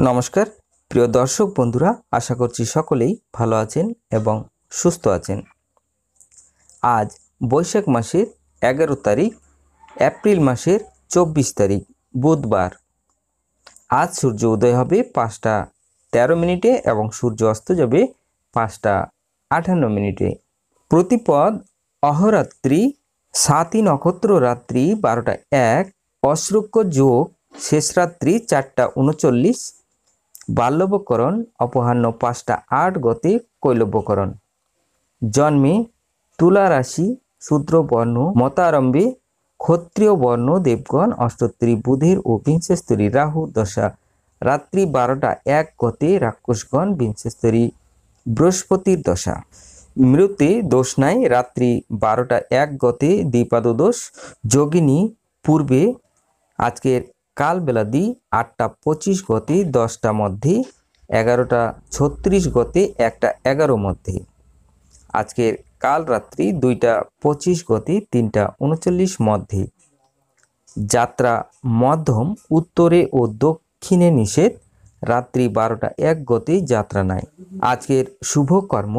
নমস্কার প্রিয় দর্শক বন্ধুরা, আশা করছি সকলেই ভালো আছেন এবং সুস্থ আছেন। আজ বৈশাখ মাসের 11 তারিখ, এপ্রিল মাসের 24 তারিখ বুধবার। আজ সূর্য উদয় হবে 5টা 13 মিনিটে এবং সূর্য অস্ত যাবে 5টা 58 মিনিটে। প্রতিপদ অহরাত্রি, সাতী নক্ষত্র রাত্রি 12টা 1, অশ্রুক্য যোগ শেষ রাত্রি 4টা 39, বাল্যবকরণ অপরাহ্ন 5টা 8 গতে কৈলব্যকরণ। জন্মে তুলা রাশি, শূদ্র বর্ণ মতারম্ভে ক্ষত্রিয় বর্ণ দেবগণ, অষ্টোত্তরী বুধের ও বিংশস্তরী রাহু দশা রাত্রি 12টা 1 গতে রাক্ষসগণ, বিংশস্তরী বৃহস্পতির দশা। মৃতে দোষ নাই, রাত্রি 12টা 1 গতে দ্বিপাদ দোষ। যোগিনী পূর্বে আজকের কাল বেলাদি 8টা 25 গতে 10টা মধ্যে, 11টা 36 গতে 1টা 11 মধ্যে। আজকের কাল রাত্রি 2টা 25 গতে 3টা 39 মধ্যে। যাত্রা মধ্যম, উত্তরে ও দক্ষিণে নিষেধ, রাত্রি 12টা 1 গতে যাত্রা নাই। আজকের শুভ কর্ম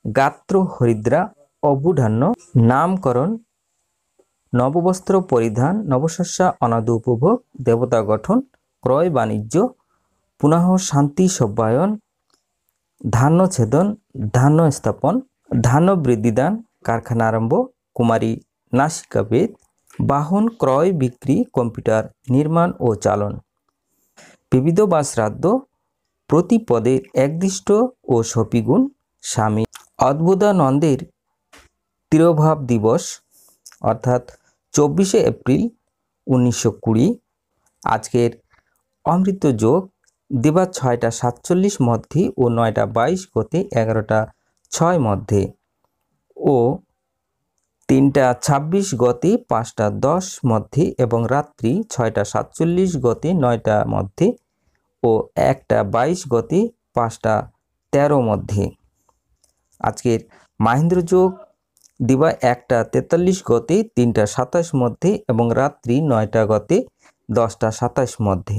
গাত্র হরিদ্রা, অবুধান্য, নামকরণ, নববস্ত্র পরিধান, নবশস্যা অনাদু উপভোগ, দেবতা গঠন, ক্রয় বাণিজ্য, পুনঃ শান্তি সব্বায়ন, ধান্য ছেদন, ধান্য স্থাপন, ধান্য বৃদ্ধিদান, কারখানা আরম্ভ, কুমারী নাসিকা বেদ, বাহন ক্রয় বিক্রি, কম্পিউটার নির্মাণ ও চালন, বিবিধ বা শ্রাদ্ধ, প্রতিপদের একদৃষ্ট ও সপিগুণ, স্বামী অদ্ভুতানন্দের তিরোভাব দিবস অর্থাৎ 24শে এপ্রিল 1920। আজকের অমৃত যোগ দিবা 6টা 47 মধ্যে ও 9টা 22 গতে 11টা 6 মধ্যে ও 3টা 26 গতে 5টা 10 মধ্যে এবং রাত্রি 6টা 47 গতে 9টা মধ্যে ও 1টা 22 গতে 5টা 13 মধ্যে। আজকের মাহেন্দ্র যোগ দিবা 1টা 43 গতে 3টা 27 মধ্যে এবং রাত্রি 9টা গতে 10টা 27 মধ্যে।